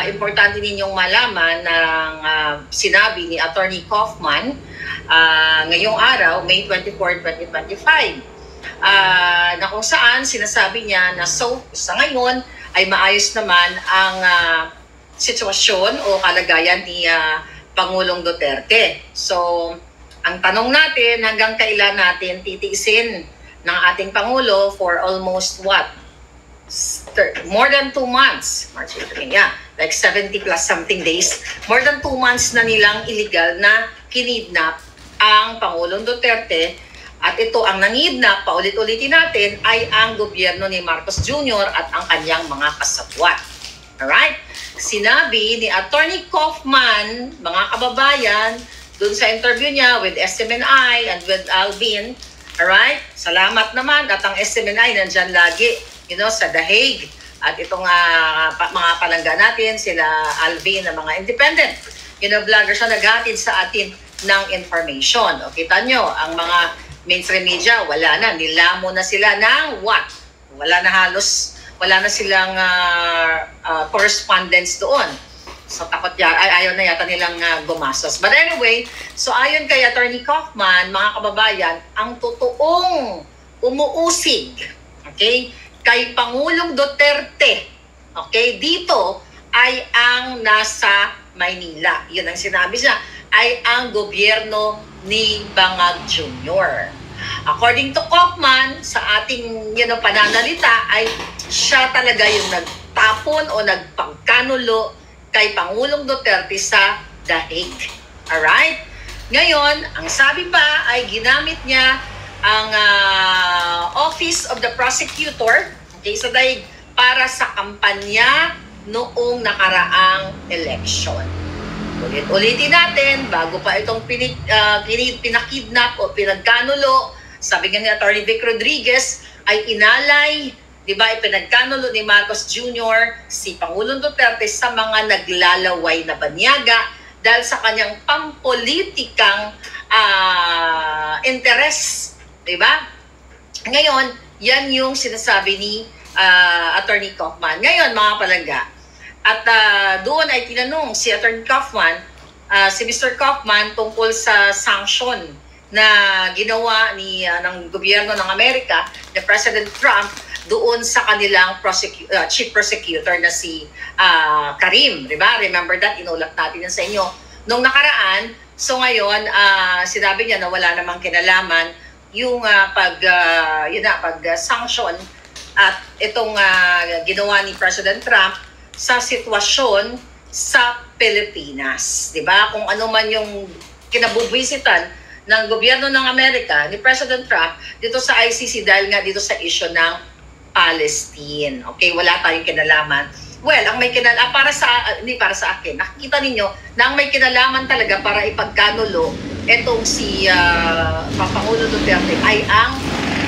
importante ninyong malaman ng sinabi ni Attorney Kaufman ngayong araw, May 24, 2025, na kung saan sinasabi niya na sa ngayon ay maayos naman ang sitwasyon o kalagayan ni Pangulong Duterte. So, ang tanong natin, hanggang kailan natin titiisin ng ating Pangulo for almost what? More than 2 months. March, April, yeah. Like 70 plus something days. More than 2 months na nilang illegal na kinidnap ang Pangulong Duterte. At ito ang nangidnap, paulit-ulitin natin, ay ang gobyerno ni Marcos Jr. at ang kanyang mga kasabwat. Alright? Sinabi ni Attorney Kaufman, mga kababayan, dun sa interview niya with SMNI and with Alvin, alright? Salamat naman at ang SMNI nandyan lagi, sa The Hague. At itong mga palangga natin, sila Alvin na mga independent, vlogger siya naghatid sa atin ng information. O kita nyo, ang mga mainstream media, wala na. Nilamo na sila ng what? Wala na silang correspondence doon. So takot ayaw na yata nilang gumastos. But anyway, so ayon kay Attorney Kaufman, mga kababayan, ang totoong umuusig, okay, kay Pangulong Duterte, okay, dito ay ang nasa Maynila. Yun ang sinabi niya, ay ang gobyerno ni Bangag Jr. According to Kaufman, sa ating pananalita, ay siya talaga yung nagtapon o nagpagkanulo kay Pangulong Duterte sa The Hague. Alright? Ngayon, ang sabi pa ay ginamit niya ang Office of the Prosecutor, okay, sa The Hague, para sa kampanya noong nakaraang election. Ulit-ulitin natin, bago pa itong pinakidnap o pinagkanulo, sabi nga ni Atty. Vic Rodriguez, ay inalay, di ba, ipinagkanulo ni Marcos Jr. si Pangulong Duterte sa mga naglalaway na banyaga dahil sa kanyang pampolitikang interes, di ba? Ngayon, yan yung sinasabi ni Attorney Kaufman. Ngayon, mga palangga, at doon ay tinanong si Attorney Kaufman, si Mr. Kaufman tungkol sa sanction na ginawa ng gobyerno ng Amerika, ni President Trump, doon sa kanilang chief prosecutor na si Karim. Diba? Remember that? Inulat natin yan sa inyo. Nung nakaraan, so ngayon, sinabi niya na wala namang kinalaman yung pag-sanction at itong ginawa ni President Trump sa sitwasyon sa Pilipinas. Diba? Kung ano man yung kinabubwisitan ng gobyerno ng Amerika, ni President Trump, dito sa ICC dahil nga dito sa issue ng Palestine. Okay, wala tayong kinalaman. Well, ang may kinalaman, hindi para sa akin, nakikita ninyo na ang may kinalaman talaga para ipagkanulo etong si Pangulo Duterte ay ang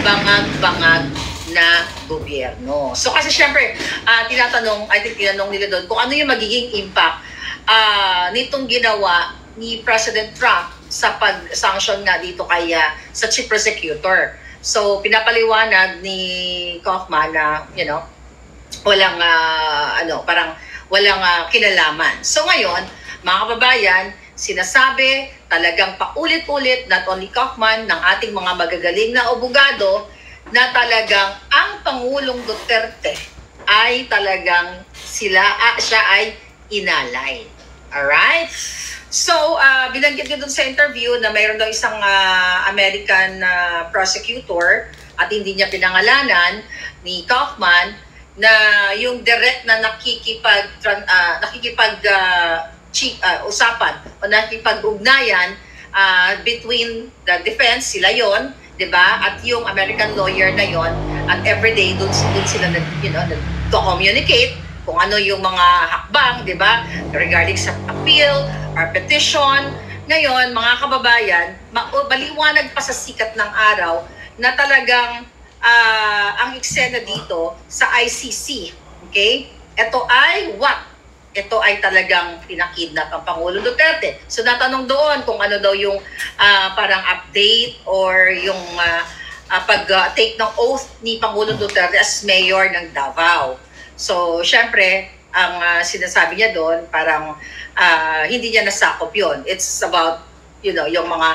bangag-bangag na gobyerno. So kasi syempre, tinanong nila doon kung ano yung magiging impact nitong ginawa ni President Trump sa pag-sanction nga dito kaya sa chief prosecutor. So pinapaliwanag ni Kaufman na walang walang kinalaman. So ngayon, mga kababayan, sinasabi talagang paulit-ulit not only Kaufman ng ating mga magagaling na abogado na talagang ang Pangulong Duterte ay talagang siya ay inalay. Alright? So, binanggit niyo dun sa interview na mayroon daw isang American prosecutor at hindi niya pinangalanan ni Kaufman na yung direct na usapan o nakikipag-ugnayan between the defense, sila yon, 'di ba? At yung American lawyer na yon, at everyday doon sila to-communicate kung ano yung mga hakbang, 'di ba? Regarding sa appeal or petition. Ngayon, mga kababayan, maliwanag pa sa sikat ng araw na talagang ang eksena dito sa ICC, okay? Ito ay what? Ito ay talagang pinakidnap ang Pangulo Duterte. So natanong doon kung ano daw yung parang update or yung pag-take ng oath ni Pangulo Duterte as mayor ng Davao. So syempre, ang sinasabi niya doon, parang hindi niya nasakop yon. It's about, yung mga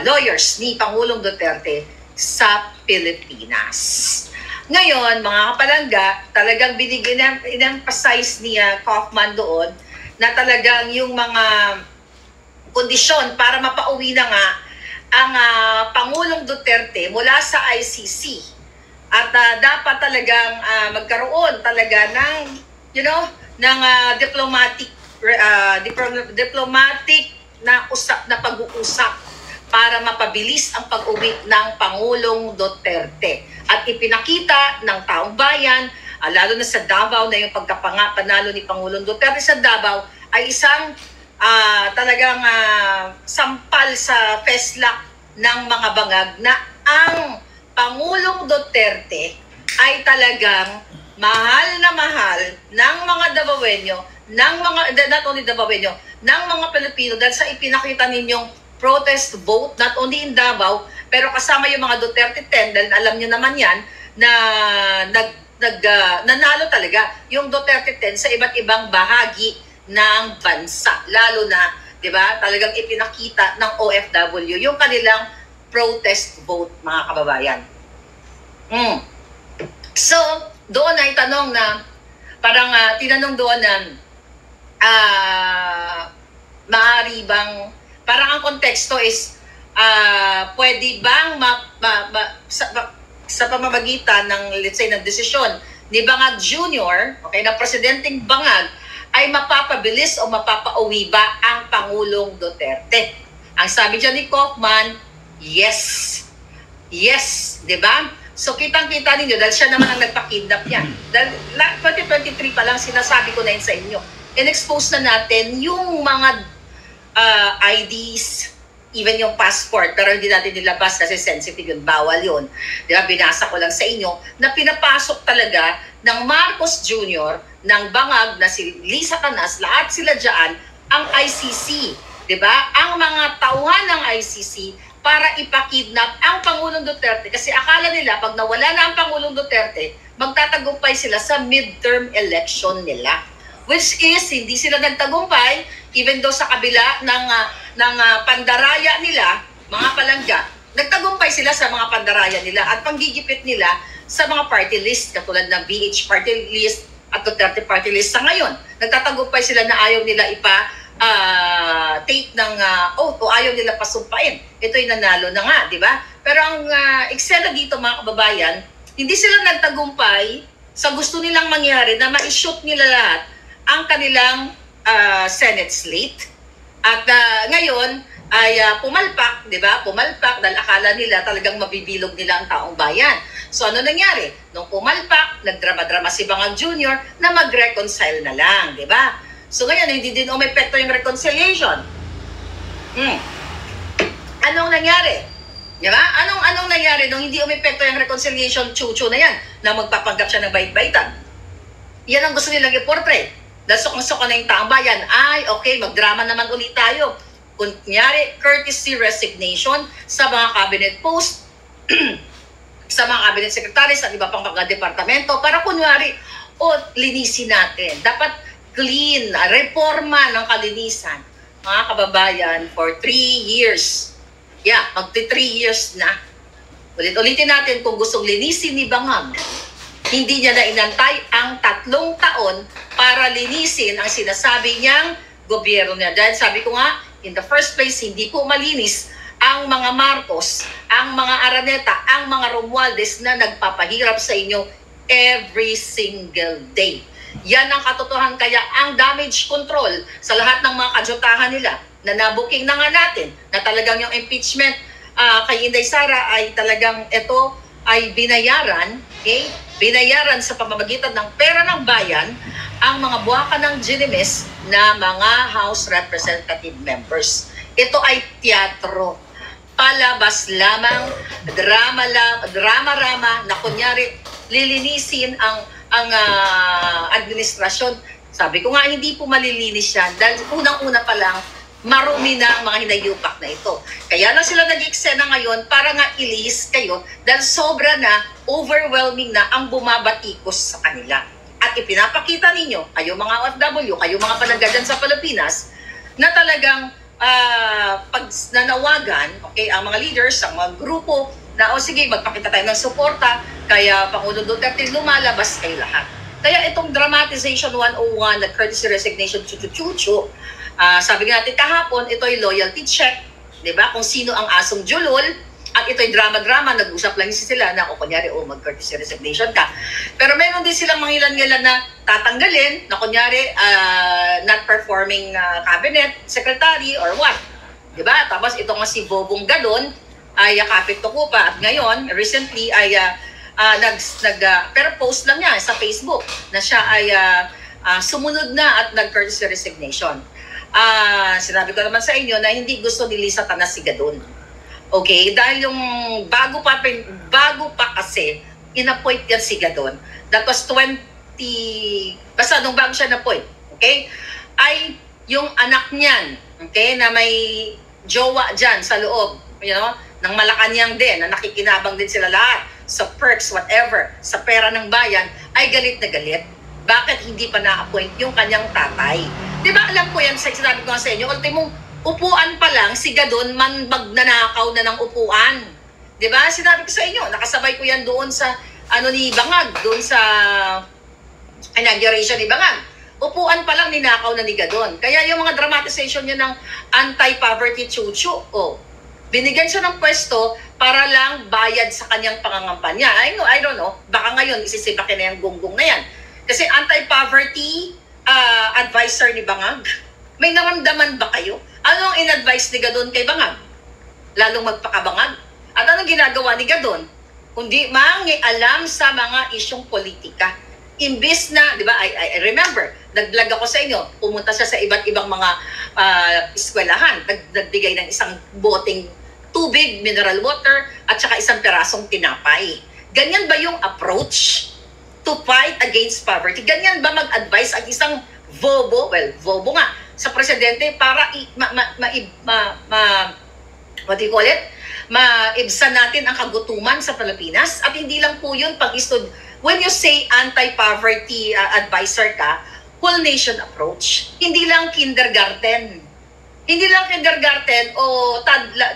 lawyers ni Pangulong Duterte sa Pilipinas. Ngayon, mga kapalangga, talagang binigyan, in-emphasize niya Kaufman doon na talagang yung mga kondisyon para mapauwi na nga ang Pangulong Duterte mula sa ICC. At dapat talagang magkaroon talaga ng, ng diplomatic na pag-uusap para mapabilis ang pag-uwi ng Pangulong Duterte. At ipinakita ng taong bayan, lalo na sa Davao, na yung pagkapanalo ni Pangulong Duterte sa Davao ay isang talagang sampal sa feslak ng mga bangag na ang Pangulong Duterte ay talagang mahal na mahal ng mga Davaoenyo, not only Davaoenyo, ng mga Pilipino, dahil sa ipinakita ninyong protest vote, not only in Davao, pero kasama yung mga Duterte 10, dahil alam nyo naman yan, na nanalo talaga yung Duterte 10 sa iba't ibang bahagi ng bansa. Lalo na, di ba, talagang ipinakita ng OFW yung kanilang protest vote, mga kababayan. So, doon ay tanong na, parang tinanong doon na, maaari bang, parang ang konteksto is, pwede bang sa pamamagitan ng, let's say, ng desisyon ni Bangag Jr., okay, na presidenteng Bangag, ay mapapabilis o mapapauwi ba ang Pangulong Duterte? Ang sabi dyan ni Kaufman, yes. Yes, di ba? So kitang-kita ninyo, dahil siya naman ang nagpa-kidnap yan. Dahil 2023 pa lang, sinasabi ko na yun sa inyo. In-expose na natin yung mga IDs, even yung passport, pero hindi natin nilabas kasi sensitive yun, bawal yun. Diba? Binasa ko lang sa inyo na pinapasok talaga ng Marcos Jr., ng Bangag, na si Lisa Canas, lahat sila dyan, ang ICC. Diba? Ang mga tauhan ng ICC para ipakidnap ang Pangulong Duterte, kasi akala nila pag nawala na ang Pangulong Duterte, magtatagumpay sila sa midterm election nila. Which is, hindi sila nagtagumpay, even though sa kabila ng pandaraya nila, mga palangga, nagtagumpay sila sa mga pandaraya nila at panggigipit nila sa mga party list, katulad ng BH party list at Duterte party list sa ngayon. Nagtatagumpay sila na ayaw nila take ng oath o ayaw nila pasumpain. Ito'y nanalo na nga, di ba? Pero ang eksena dito, mga kababayan, hindi sila nagtagumpay sa gusto nilang mangyari na ma-shoot nila lahat ang kanilang Senate slate. At ngayon ay pumalpak, di ba? Pumalpak dahil akala nila talagang mabibilog nila ang taong bayan. So ano nangyari? Nung pumalpak, nagdrama-drama si Bangag Jr. na mag-reconcile na lang, di ba? So ngayon, hindi din umepekto yung reconciliation. Anong nangyari? Di ba? Anong nangyari nung hindi umepekto yung reconciliation, chuchu na yan, na magpapanggap siya ng bait-baitan? Yan ang gusto nilang i-portray. Dahil sukang-suka na yung taong bayan, ay, okay, magdrama naman ulit tayo. Kunyari, courtesy resignation sa mga cabinet post, sa mga cabinet secretaries, sa iba pang mga departamento, para kunyari, linisin natin. Dapat clean, reforma ng kalinisan. Mga kababayan, for 3 years. Yeah, magti 3 years na. Ulit-ulitin natin kung gustong linisin ni Bangag. Hindi niya na inantay ang 3 taon para linisin ang sinasabi niyang gobyerno niya. Dahil sabi ko nga, in the first place, hindi po malinis ang mga Marcos, ang mga Araneta, ang mga Romualdez na nagpapahirap sa inyo every single day. Yan ang katotohanan. Kaya ang damage control sa lahat ng mga kajotahan nila na nabuking na nga natin, na talagang yung impeachment kay Inday Sara ay talagang ito ay binayaran, okay? Binayaran sa pamamagitan ng pera ng bayan ang mga buwaka ng Ginimes na mga House Representative members. Ito ay teatro. Palabas lamang, drama-rama na kunyari lilinisin ang administrasyon. Sabi ko nga, hindi po malilinis yan dahil unang-una pa lang marumi na ang mga hinayupak na ito. Kaya lang sila nag-eksena ngayon para nga ilihis kayo dahil sobra na, overwhelming na ang bumabatikos sa kanila. At ipinapakita ninyo, kayo mga OFW, kayo mga palangga dyan sa Pilipinas, na talagang pag nanawagan, okay, ang mga leaders, ang mga grupo, na sige, magpakita tayo ng suporta, kaya Pangulong Duterte lumalabas kayo lahat. Kaya itong dramatization 101 na courtesy resignation, chuchu-chuchu, sabi natin kahapon, ito'y loyalty check, di ba? Kung sino ang asong julol, at ito'y drama-drama, nag-usap lang sila na, kunyari, mag-courtesy resignation ka. Pero meron din silang mangilan-ngilan na tatanggalin, na kunyari, not performing cabinet secretary or what. Di ba? Tapos ito nga si Bobong Gadon, ay kapit ko pa. At ngayon, recently, ay pero post lang niya sa Facebook na siya ay sumunod na at nag-courtesy resignation. Sinabi ko naman sa inyo na hindi gusto ni Lisa Tanas si Gadon. Okay? Dahil yung bago pa kasi, in-appoint yan si Gadon. That was basta nung bago siya na-appoint. Okay? Ay yung anak niyan, okay, na may jowa dyan sa loob, you know, ng Malacanang din, na nakikinabang din sila lahat sa perks, whatever, sa pera ng bayan, ay galit na galit. Bakit hindi pa na-appoint yung kanyang tatay? Di ba alam ko yan, sinabi ko nga sa inyo, ultimong upuan pa lang, si Gadon magnanakaw na ng upuan. Di ba? Sinabi ko sa inyo, nakasabay ko yan doon sa, ni Bangag, doon sa inauguration ni Bangag. Upuan pa lang, ninakaw na ni Gadon. Kaya yung mga dramatization niya ng anti-poverty chuchu, binigyan siya ng pwesto para lang bayad sa kanyang pangangampanya. I don't know, baka ngayon isisibakin na yung gunggong na yan. Kasi anti-poverty advisor ni Bangag, may naramdaman ba kayo? Ano ang in-advise ni Gadon kay Bangag? Lalong magpakabangag? At anong ginagawa ni Gadon? Kundi mangialam sa mga isyong politika. Imbis na, di ba, I remember, nag-vlog ako sa inyo, pumunta siya sa iba't ibang mga eskwelahan, nagbigay ng isang boteng tubig, mineral water, at saka isang perasong tinapay. Ganyan ba yung approach to fight against poverty? Ganyan ba mag-advise ang isang vobo, vobo nga, sa presidente para what do you call it? Maibsan natin ang kagutuman sa Pilipinas? At hindi lang po yun when you say anti-poverty advisor ka, whole nation approach. Hindi lang kindergarten. Hindi lang kindergarten o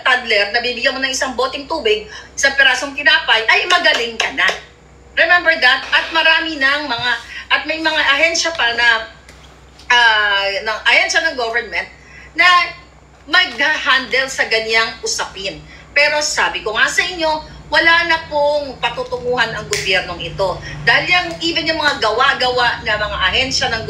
toddler na bibigyan mo ng isang boteng tubig, isang perasong tinapay, ay magaling ka na. Remember that? At marami at may mga ahensya pa ahensya ng government na mag-handle sa ganyang usapin. Pero sabi ko nga sa inyo, wala na pong patutunguhan ang gobyernong ito. Dahil even yung mga gawa-gawa na mga ahensya ng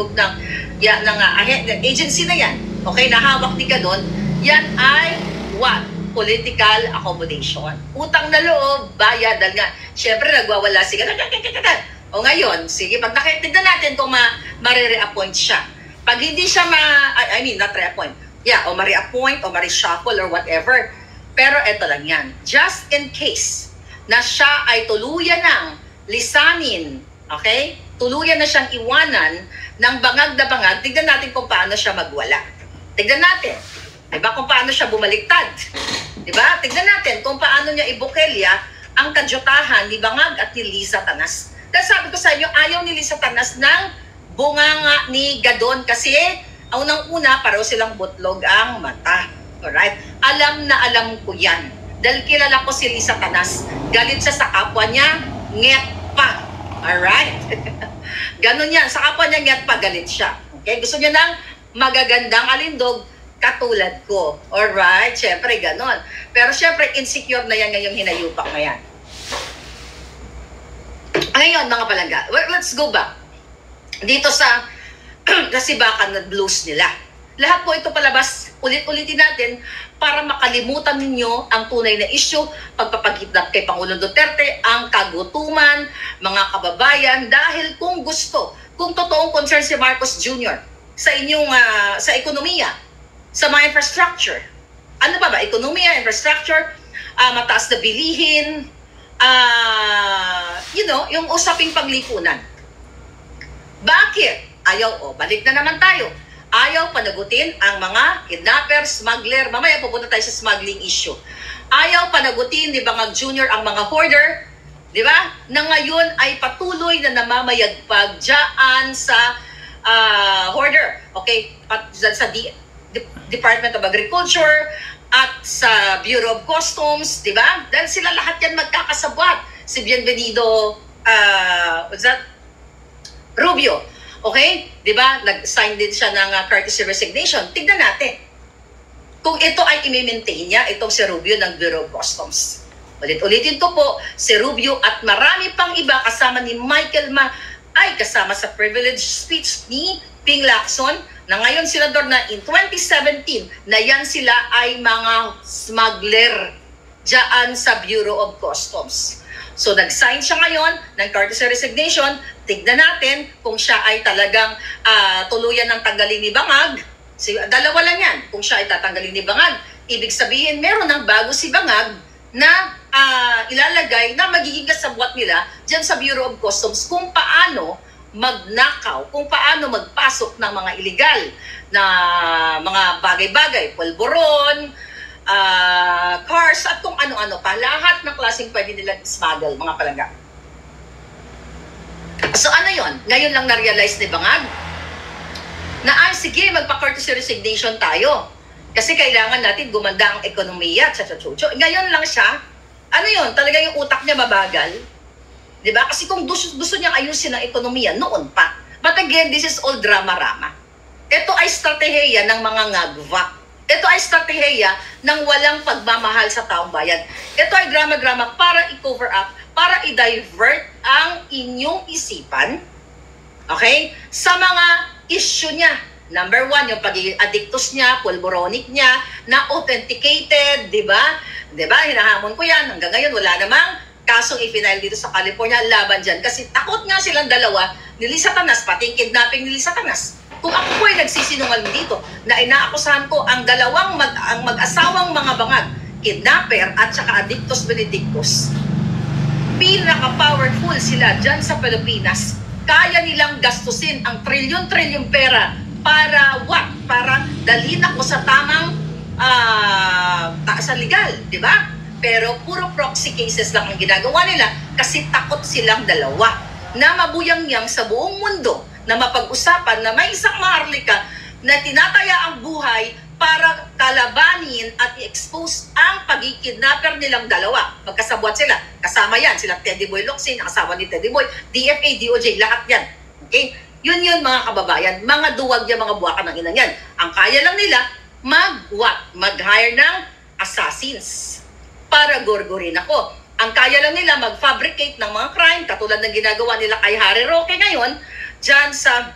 agency na yan, okay, nahawak ni Gadon, yan ay what? Political accommodation. Utang na loob, bayad, dahil nga, syempre nagwawala si Gadon. O ngayon, sige, pag nakitignan natin kung ma-re-appoint siya. Pag hindi siya not re-appoint, o ma-re-appoint, o ma-reshuffle, or whatever. Pero eto lang yan, just in case na siya ay tuluyan ng lisanin, okay? Tuluyan na siyang iwanan ng bangag na bangag, tignan natin kung paano siya magwala. Tignan natin, diba, kung paano siya bumaliktad. Diba? Tignan natin kung paano niya ibukelya ang kadyutahan ni Bangag at ni Lisa Tanas. Dahil sabi ko sa inyo, ayaw ni Lisa Tanas ng bunganga ni Gadon kasi unang-una, pareho silang butlog ang mata. Alright? Alam na alam ko yan. Dahil kilala ko si Lisa Tanas. Galit siya sa kapwa niya, nget pa. Alright? Ganon yan. Sa kapwa niya, nget pa, galit siya. Okay? Gusto niya ng magagandang alindog katulad ko. Alright? Siyempre, ganon. Pero siyempre, insecure na yan ngayong hinayupak na yan. Ngayon, mga palangga, let's go back. Dito sa kasibakan na blues nila. Lahat po ito palabas, ulit-ulitin natin para makalimutan ninyo ang tunay na issue, pagpapagitnap kay Pangulong Duterte, ang kagutuman, mga kababayan, dahil kung gusto, kung totoong concern si Marcos Jr. sa inyong, sa ekonomiya, sa mga infrastructure, ano ba? Ekonomiya, infrastructure, mataas na bilihin, yung usaping paglipunan. Bakit? Balik na naman tayo. Ayaw panagutin ang mga kidnapper, smuggler. Mamaya pupunta tayo sa smuggling issue. Ayaw panagutin ni Bangag Jr. ang mga hoarder di ba? Na ngayon ay patuloy na namamayagpag dyan sa hoarder. Okay? Sa Department of Agriculture at sa Bureau of Customs, di ba? Dahil sila lahat yan magkakasabwat. Si Bienvenido, what's that? Rubio. Okay? Di ba? Nag-sign din siya ng courtesy resignation. Tignan natin kung ito ay i-maintain niya, itong si Rubio ng Bureau of Customs. Ulit-ulitin ko po, si Rubio at marami pang iba kasama ni Michael Ma ay kasama sa privilege speech ni Ping Lacson na ngayon senador na in 2017 na yan sila ay mga smuggler dyan sa Bureau of Customs. So nag-sign siya ngayon ng courtesy resignation. Tignan natin kung siya ay talagang tuluyan ng tanggalin ni Bangag. Dalawa lang yan. Kung siya ay tatanggalin ni Bangag, ibig sabihin meron ng bago si Bangag na ilalagay na magiging kasabwat nila dyan sa Bureau of Customs kung paano magnakaw, kung paano magpasok ng mga illegal na mga bagay-bagay, pulburon, cars, at kung ano-ano pa. Lahat ng klaseng pwede nilang smuggle, mga palangga. So ano yon? Ngayon lang na-realize ni Bangag na ay sige, magpa-courtesy resignation tayo. Kasi kailangan natin gumanda ang ekonomiya, tsa-tsa-tsa-tsa. Ngayon lang siya, ano yon? Talaga yung utak niya mabagal. Diba? Kasi kung gusto niyang ayusin ang ekonomiya, noon pa. But again, this is all drama-rama. Ito ay strategiya ng mga ngagwa. Ito ay strategiya ng walang pagmamahal sa taong bayan. Ito ay drama-drama para i-cover up, para i-divert ang inyong isipan, okay, sa mga issue niya. Number one, yung pagiging addictus niya, pulboronic niya, na authenticated, di ba? Di ba? Hinahamon ko yan. Hanggang ngayon, wala namang kasong i-file dito sa California laban dyan. Kasi takot nga silang dalawa ni Lisa Tanas, pati kidnapping ni Lisa Tanas. Kung ako po ay nagsisinungaling dito, na inaakusahan ko ang dalawang mag-asawang mga bangag, kidnapper at saka addictus benedictus, pinaka-powerful sila dyan sa Pilipinas. Kaya nilang gastusin ang trilyon-trilyon pera para what? Para dalhin ako sa tamang sa legal, di ba? Pero puro proxy cases lang ang ginagawa nila kasi takot silang dalawa na mabuyang-yang sa buong mundo na mapag-usapan na may isang maharlika na tinataya ang buhay para kalabanin at i-expose ang pagkikidnapper nilang dalawa. Magkasabwat sila. Kasama yan. Sila Teddy Boy Locsin, ang asawa ni Teddy Boy, DFA, DOJ, lahat yan. Okay? Yun mga kababayan. Mga duwag yan, mga buwakan ng inang yan. Ang kaya lang nila, mag-hire ng assassins para gorgorin ako. Ang kaya lang nila, mag-fabricate ng mga crime, katulad ng ginagawa nila kay Harry Roque ngayon, dyan sa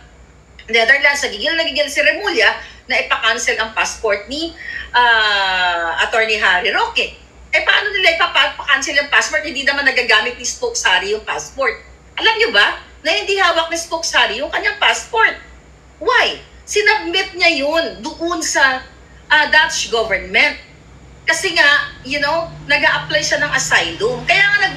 Netherlands, sa gigil na gigil si Remulla, na ipa-cancel ang passport ni Attorney Harry Roque. Paano nila ipa-cancel ang passport? Hindi naman nagagamit ni Spokes Harry yung passport. Alam nyo ba na hindi hawak ni Spokes Harry yung kanyang passport? Why? Sinubmit niya yun doon sa Dutch government. Kasi nga, nag-a-apply siya ng asylum. Kaya nga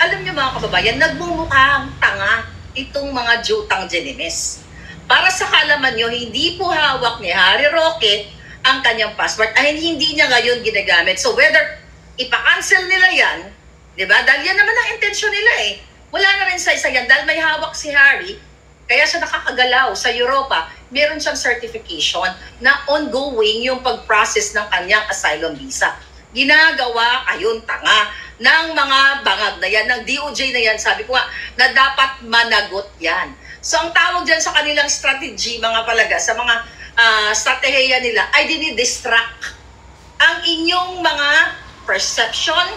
alam nyo mga kababayan, nagbumukhang tanga itong mga jutang Genimes. Para sa kalaman nyo, hindi po hawak ni Harry Roque ang kanyang passport ay hindi niya ngayon ginagamit. So whether ipa-cancel nila yan, di ba? Dahil yan naman ang intensyon nila eh. Wala na rin sa isa yan. Dahil may hawak si Harry, kaya siya nakakagalaw sa Europa, meron siyang certification na ongoing yung pag-process ng kanyang asylum visa. Ginagawa kayong tanga ng mga bangag na yan, ng DOJ na yan, sabi ko nga, na dapat managot yan. So ang tawag dyan sa kanilang strategy, mga palaga, sa mga strategiya nila, ay dinidistract ang inyong mga perception,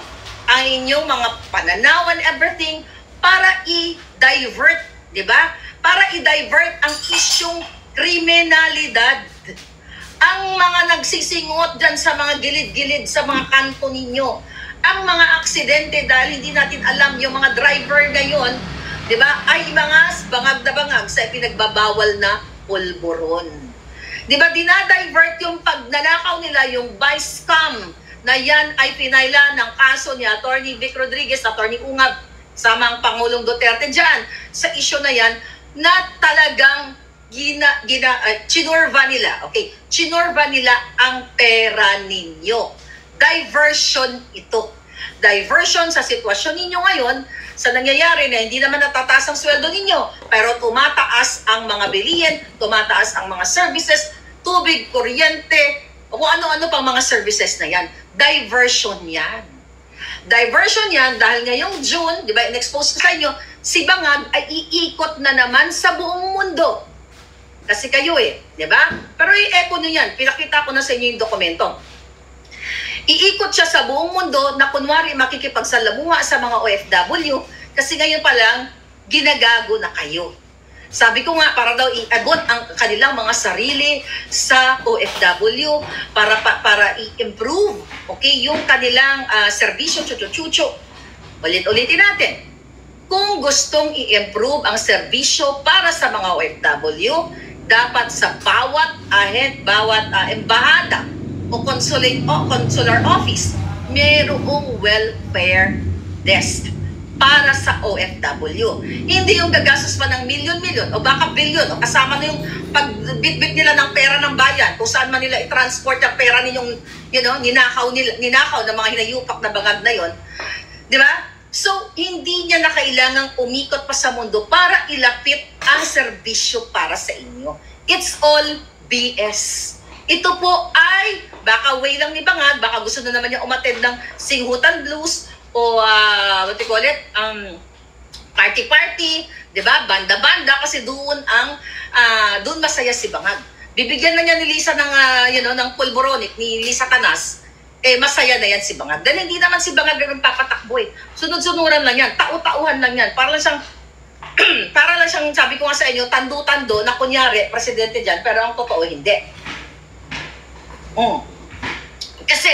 ang inyong mga pananaw and everything para i-divert, di ba? Para i-divert ang isyong kriminalidad. Ang mga nagsisingot dyan sa mga gilid-gilid, sa mga kanto ninyo, ang mga aksidente dahil hindi natin alam yung mga driver ngayon, di ba, ay mga bangag na bangag sa pinagbabawal na pulburon. Di ba, dinadivert yung pagnanakaw nila, yung vice scam, na yan ay pinaila ng kaso ni Attorney Vic Rodriguez, Attorney Ungab, samang Pangulong Duterte dyan, sa isyo na yan, na talagang chinorva nila, okay? Chinorva nila ang pera ninyo. Diversion ito. Diversion sa sitwasyon ninyo ngayon, sa nangyayari na hindi naman natataas ang sweldo ninyo, pero tumataas ang mga bilihin, tumataas ang mga services, tubig, kuryente, o kung ano-ano pang mga services na yan. Diversion yan. Diversion yan dahil ngayong June, di ba, in-expose ko sa inyo, si Bangag ay iikot na naman sa buong mundo. Kasi kayo di ba? Pero i-echo nyo yan. Pinakita ko na sa inyo yung dokumento. Iikot siya sa buong mundo na kunwari makikipagsalamuha sa mga OFW kasi ngayon pa lang ginagago na kayo. Sabi ko nga, para daw i-abot ang kanilang mga sarili sa OFW para i-improve, okay, yung kanilang serbisyo, chuchu-chuchu. Ulit-ulitin natin. Kung gustong i-improve ang serbisyo para sa mga OFW, dapat sa bawat bawat embahada o consular office, mayroong welfare desk para sa OFW. Hindi yung gagastos pa ng milyon-milyon o baka bilyon o kasama na yung pagbitbit nila ng pera ng bayan kung saan man nila i-transport ang pera ninyong ninakaw ng mga hinayupak na bangag na yon. Di ba? So, hindi niya na kailangang umikot pa sa mundo para ilapit ang serbisyo para sa inyo. It's all BS. Ito po ay baka way lang ni Bangag, baka gusto na naman niya umattend ng Singhutan Blues o what you call it, party-party, 'di ba? Banda-banda kasi doon doon masaya si Bangag. Bibigyan na niya ni Lisa ng ng pulboronic ni Lisa Tanas. Masaya na yan si Bangag. Dahil hindi naman si Bangag ang papatakbo Sunod-sunuran lang yan, tau-tauhan lang yan. Para lang siyang, sabi ko nga sa inyo, tando-tando na kunyari presidente diyan, pero ang totoo hindi. Kasi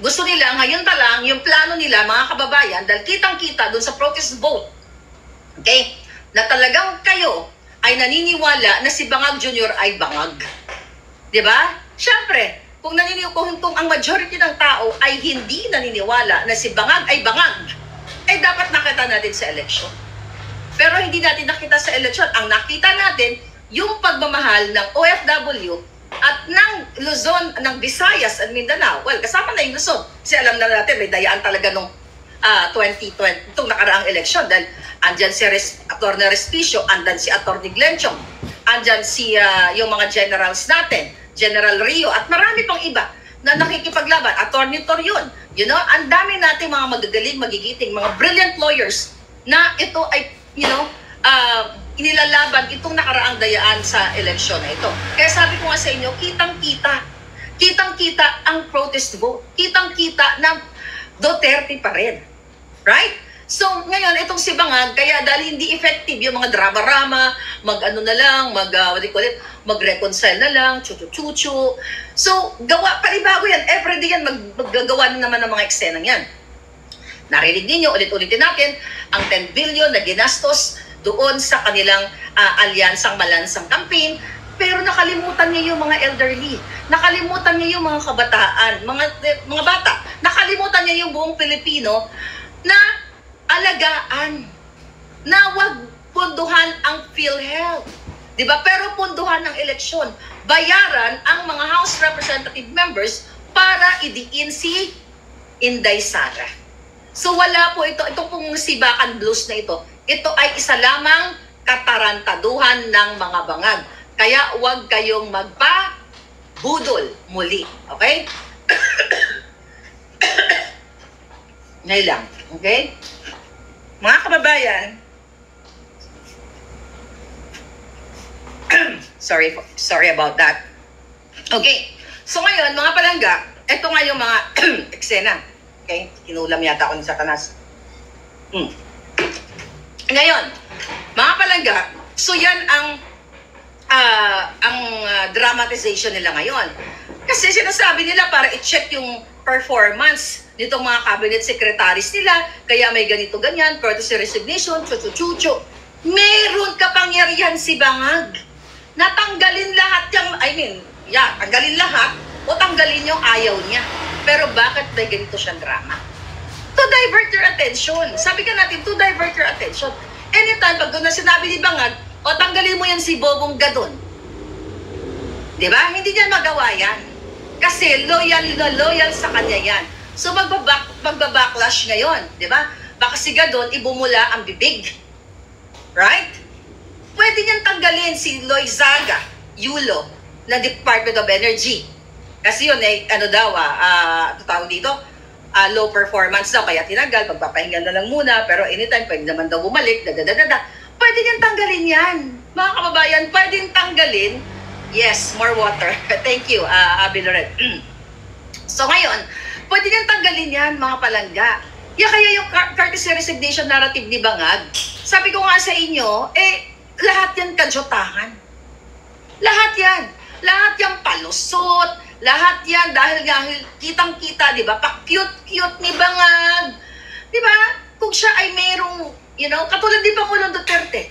gusto nila, ngayon pa lang, yung plano nila, mga kababayan, dahil kitang-kita doon sa protest vote, okay, na talagang kayo ay naniniwala na si Bangag Jr. ay Bangag. Diba? Siyempre, kung ang majority ng tao ay hindi naniniwala na si Bangag ay Bangag, dapat nakita natin sa eleksyon. Pero hindi natin nakita sa eleksyon. Ang nakita natin, yung pagmamahal ng OFW at ng Luzon, ng Visayas at Mindanao. Well, kasama na yung Luzon. Kasi alam na natin, may dayaan talaga nung 2020, itong nakaraang eleksyon. Dahil andyan si Atty. Respicio, andyan si Atty. Glenchong, andyan yung mga generals natin, General Rio, at marami pang iba na nakikipaglaban. Atty. Torion. Ang dami nating mga magagaling, magigiting, mga brilliant lawyers na ito ay, inilalaban itong nakaraang dayaan sa eleksyon na ito. Kaya sabi ko nga sa inyo, kitang-kita ang protest vote. Kitang-kita na Duterte pa rin. Right? So, ngayon, itong si Bangag, kaya dahil hindi effective yung mga drama-rama, mag-reconcile na lang, chuchu-chuchu. So, panibago yan. Everyday yan, maggagawa na naman ng mga eksenang yan. Narinig ninyo, ulit-ulitin natin, ang 10 billion na ginastos doon sa kanilang alyansang malansang campaign, pero nakalimutan niya yung mga elderly, nakalimutan niya yung mga kabataan, mga bata, nakalimutan niya yung buong Pilipino na alagaan, na wag punduhan ang PhilHealth. Diba? Pero punduhan ng eleksyon, bayaran ang mga House Representative members para idiin si Inday Sara. So wala po ito pong sibakan blues na ito ay isa lamang katarantaduhan ng mga Bangag. Kaya huwag kayong magpa-budol muli. Okay? Ngayon lang. Okay? Mga kababayan, sorry about that. Okay. So ngayon, mga palangga, ito nga yung mga eksena. Okay? Kinulam yata ako ni Satanas. Ngayon, mga palangga, so yan ang dramatization nila ngayon. Kasi sinasabi nila para i-check yung performance nitong mga cabinet secretaries nila, kaya may ganito ganyan, courtesy resignation, chuchu-chuchu. Meron kapangyarihan si Bangag. Natanggalin lahat tanggalin lahat o tanggalin yung ayaw niya. Pero bakit may ganito siyang drama? To divert your attention. Sabi ka natin, to divert your attention. Anytime, pag doon na sinabi ni Bangag, o tanggalin mo yan si Bobong Gadon. Diba? Hindi niya magawa yan. Kasi loyal sa kanya yan. So magbabacklash ngayon, di ba? Baka siga doon, ibumula ang bibig. Right? Pwede niyang tanggalin si Loizaga, Yulo, na Department of Energy. Kasi yun, tawag dito, low performance daw, kaya tinanggal, pagpapahinga na lang muna, pero anytime, pwede naman daw bumalik, Pwede niyang tanggalin yan. Mga kababayan, pwedeng tanggalin. Yes, more water. Thank you, Abi Loret. So ngayon, pwede niyang tanggalin yan, mga palangga. Kaya yung courtesy resignation narrative ni Bangag, sabi ko nga sa inyo, lahat yan kadyotahan. Lahat yan. Lahat yan palusot. Lahat yan dahil kitang-kita, di ba? Pa-cute-cute ni Bangag. Di ba? Kung siya ay merong, katulad ni Pangulong Duterte.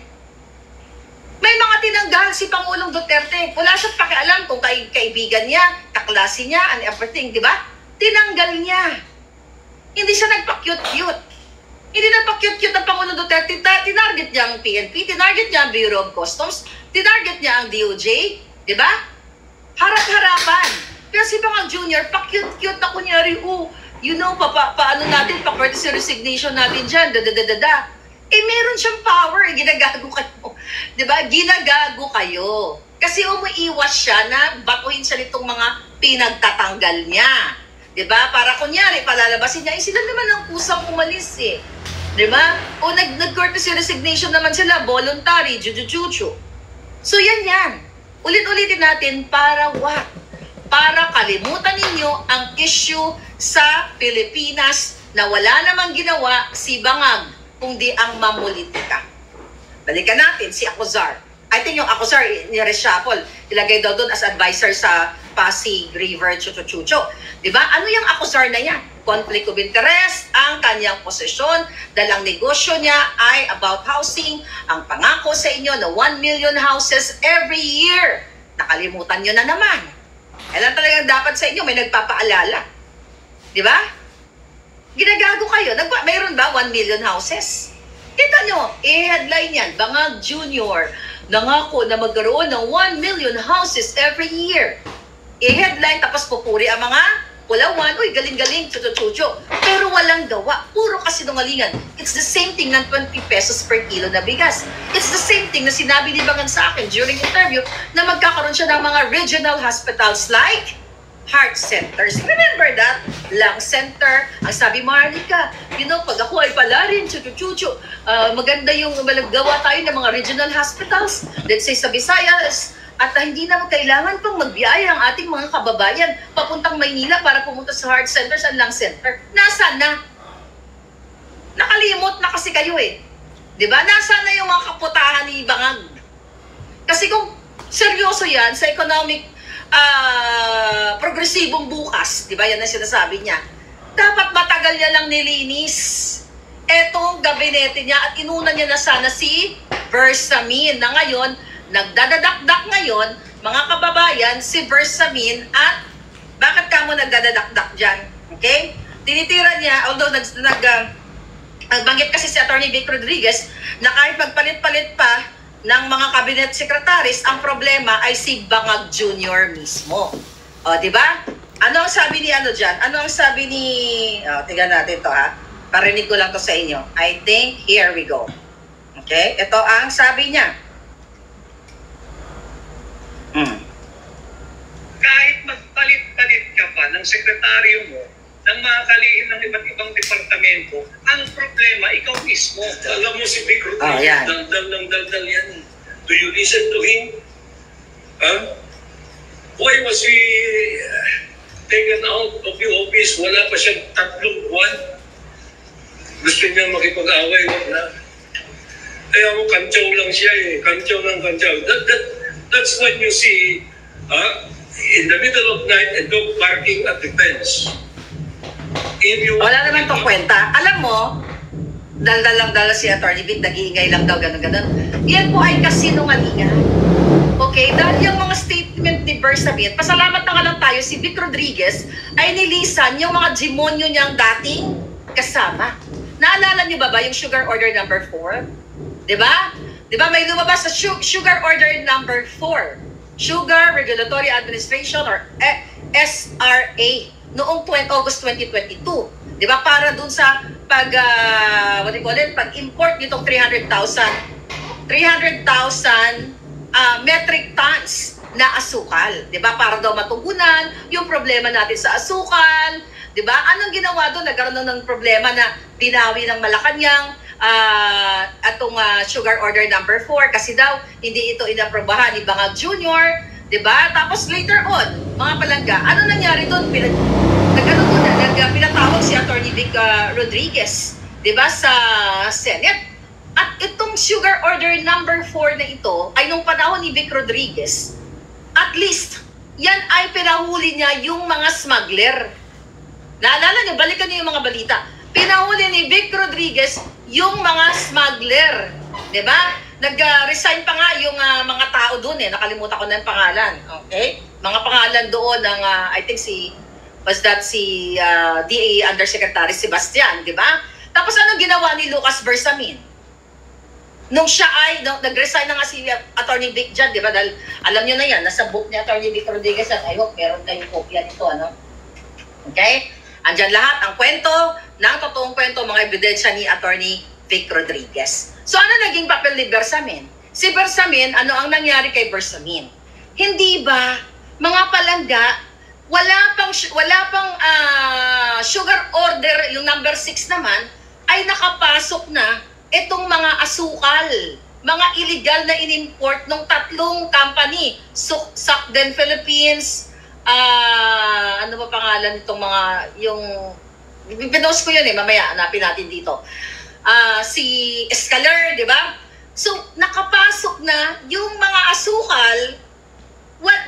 May mga tinanggal si Pangulong Duterte. Wala siyang pakialam kung kaibigan niya, kaklase niya, and everything, di ba? Tinanggal niya. Hindi siya nagpa-cute-cute. Hindi nagpa-cute-cute ang Pangulong Duterte. Tinarget niya ang PNP, tinarget niya ang Bureau of Customs, tinarget niya ang DOJ, di ba? Harap-harapan. Pero si Bangag Jr., pa-cute-cute na kunyari, paano natin, pa-courtesy resignation natin dyan, meron siyang power, ginagago kayo. Diba? Ginagago kayo. Kasi umuiwas siya na batuhin siya nitong mga pinagtatanggal niya. Diba? Para kunyari, palalabasin niya, sila naman ang kusang umalis eh. Diba? O nag-courtesy resignation naman sila, voluntary, juju. So yan. Ulit-ulitin natin para what? Para kalimutan ninyo ang issue sa Pilipinas na wala namang ginawa si Bangag, kundi ang mamulitika. Balikan natin si Acuzar. I think yung Acuzar ni-reshuffle. Ilagay daw doon as advisor sa Pasig River Chucho. Diba? Ano yung Acuzar na yan? Conflict of interest, ang kanyang posisyon, dalang negosyo niya ay about housing, ang pangako sa inyo na 1 million houses every year. Nakalimutan nyo na naman. Kailan talagang dapat sa inyo may nagpapaalala. Diba? Ginagago kayo. Mayroon ba 1 million houses? Kita nyo, headline yan, Bangag Jr. nangako na magkaroon ng 1 million houses every year. Headline, tapos pupuri ang mga pulawan, galing-galing, chucho-chucho. Pero walang gawa. Puro kasinungalingan. It's the same thing ng 20 pesos per kilo na bigas. It's the same thing na sinabi ni Bangag sa akin during interview na magkakaroon siya ng mga regional hospitals like heart centers. Remember that? Lung center. Ang sabi, Marlica, pag ako ay palarin, chuchu-chuchu, maganda yung malagawa tayo ng mga regional hospitals. Let's say sa Visayas, at hindi na kailangan pang magbiyaya ang ating mga kababayan papuntang Maynila para pumunta sa heart centers and lung center. Nasaan na? Nakalimot na kasi kayo eh. Diba? Nasaan na yung mga kaputahan ni Bangag? Kasi kung seryoso yan sa economic progresibong bukas, di ba yan ang sinasabi niya, dapat matagal niya lang nilinis etong gabinete niya at inuna niya na sana si Bersamin na ngayon, nagdadadakdak ngayon, mga kababayan, si Bersamin at bakit ka mo nagdadadakdak dyan? Okay? Tinitira niya, although nagbanggit kasi si Atty. Vic Rodriguez na kahit magpalit-palit pa ng mga cabinet secretaries, ang problema ay si Bangag Jr. mismo. O, di ba? Ano ang sabi ni dyan? Ano ang sabi ni... tingnan natin to ha. Parinig ko lang to sa inyo. I think, here we go. Okay? Ito ang sabi niya. Kahit magpalit-palit ka pa ng sekretaryo mo, ng mga kalihim ng iba't ibang departamento, ang problema, ikaw mismo. Alam mo si Vic Rodriguez, daldal yan. Do you listen to him? Why was he taken out of the office? Wala pa siyang 3 buwan. Gusto niya makipag-away. Kaya mo, kantsaw lang siya eh. Kantsaw ng kantsaw. That's when you see, in the middle of night, a dog barking at the fence. Wala naman itong kwenta. Alam mo, dala si Atty. Vic, nag-iingay lang daw, gano'n. Yan po ay kasinungalingan. Okay? Dahil yung mga statement ni Bersamin, pasalamat na nga lang tayo, si Vic Rodriguez ay nilisan yung mga demonyo niyang dating kasama. Naalala niyo ba yung Sugar Order number 4? Diba? Diba may lumabas sa Sugar Order number 4? Sugar Regulatory Administration or SRA. noong August 2022. Di ba? Para dun sa pag-import nitong 300,000 metric tons na asukal. Di ba? Para daw matugunan yung problema natin sa asukal. Di ba? Anong ginawa doon? Nagkaroon ng problema na binawi ng Malacanang atong sugar order number 4 kasi daw hindi ito inaprobahan ni Bangag Jr. Diba? Tapos later on, mga palangga, ano nangyari doon? Pinatawag si Atty. Vic Rodriguez, diba, sa Senate. At itong sugar order number 4 na ito ay nung panahon ni Vic Rodriguez, at least, yan ay pinahuli niya yung mga smuggler. Naalala niyo, balikan niyo yung mga balita. Pinahuli ni Vic Rodriguez yung mga smuggler. Diba? Nag-resign pa nga yung mga tao doon eh. Nakalimutan ko na yung pangalan. Okay? Mga pangalan doon ng, I think si DA Undersecretary Sebastian. Diba? Tapos anong ginawa ni Lucas Bersamin? Nung siya ay, nag-resign na nga si Atty. Vic dyan, diba? Dahil alam nyo na yan, nasa book ni Atty. Vic Rodriguez at I hope meron kayong kopya nito, ano? Okay? Andyan lahat ang kwento, ng totoong kwento, mga ebidensya ni Atty. Vic Rodriguez. So ano naging papel ni Bersamin? Si Bersamin, ano ang nangyari kay Bersamin? Hindi ba, mga palangga, wala pang sugar order, yung number 6 naman, ay nakapasok na itong mga asukal, mga illegal na inimport ng 3 company, Sukden Philippines, ano ba pangalan nitong mga, yung, pinost ko yun eh, mamaya, hanapin natin dito. Si Escaler, di ba? So, nakapasok na yung mga asukal,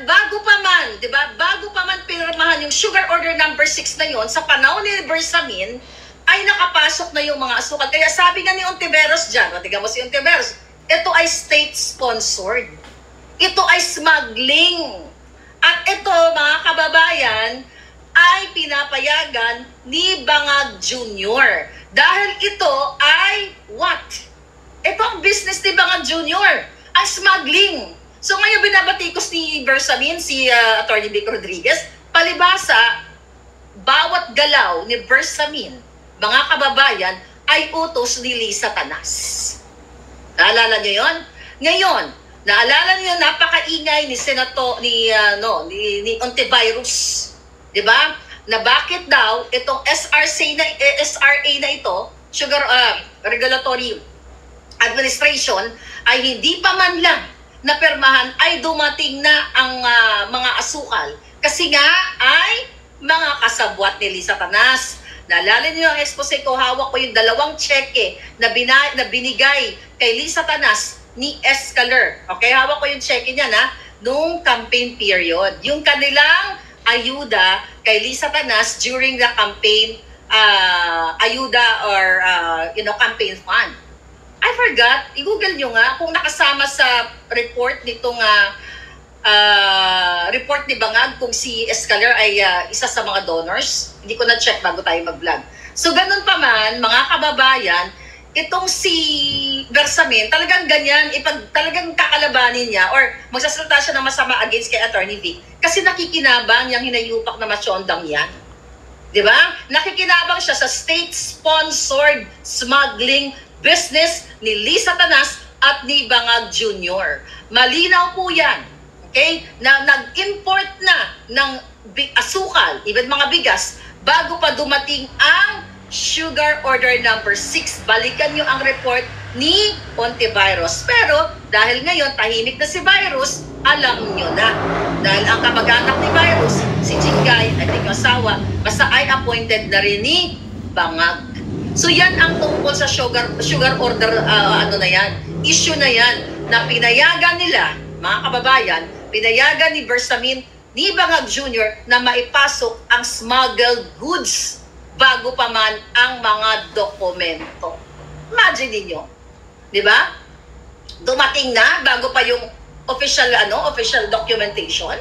bago pa man, di ba? Bago pa man pinirmahan yung sugar order number 6 na yon sa panahon ni Bersamin, ay nakapasok na yung mga asukal. Kaya sabi nga ni Ontiveros dyan, tingnan mo si Ontiveros, ito ay state-sponsored. Ito ay smuggling. At ito, mga kababayan, ay pinapayagan ni Bangag Jr. Dahil ito ay what? Ito ang business ni Bangag Jr. Ang smuggling. So ngayon binabatikos ni Bersamin, si Atty. Vic Rodriguez, palibasa, bawat galaw ni Bersamin, mga kababayan, ay utos ni Lisa Tanas. Naalala niyo yon? Ngayon, naalala niyo napakaingay ni ni Ontiveros, 'di ba? Na bakit daw itong SRA na ito, Sugar Regulatory Administration, ay hindi pa man lang napirmahan ay dumating na ang mga asukal kasi nga ay mga kasabwat ni Lisa Tanas. Naalala niyo ang expose ko, hawak ko yung 2 cheque na binigay kay Lisa Tanas ni Escaler. Okay, hawak ko yung cheque niya nung campaign period. Yung kanilang ayuda kay Lisa Tanas during the campaign ayuda or campaign fund. I forgot, i-google nyo nga kung nakasama sa report nitong report ni Bangag kung si Escaler ay isa sa mga donors. Hindi ko na-check bago tayo mag-vlog. So ganun pa man, mga kababayan, itong si Bersamin, talagang ganyan, talagang kakalabanin niya or magsasalita siya ng masama against kay Atty. Vic kasi nakikinabang yung hinayupak na masyondang yan. Diba? Nakikinabang siya sa state-sponsored smuggling business ni Lisa Tanas at ni Bangag Jr. Malinaw po yan. Okay? Na nag-import na ng asukal, even mga bigas, bago pa dumating ang sugar order number 6. Balikan nyo ang report ni Ontiveros. Pero dahil ngayon tahimik na si Virus, alam nyo na. Dahil ang kamag-anak ni Virus, si Jingay, at yung asawa, basta ay appointed na rin ni Bangag. So yan ang tungkol sa sugar order, issue na yan, na pinayagan nila, mga kababayan, pinayagan ni Bersamin, ni Bangag Jr. na maipasok ang smuggled goods bago pa man ang mga dokumento. Imagine niyo, di ba? Dumating na bago pa yung official documentation.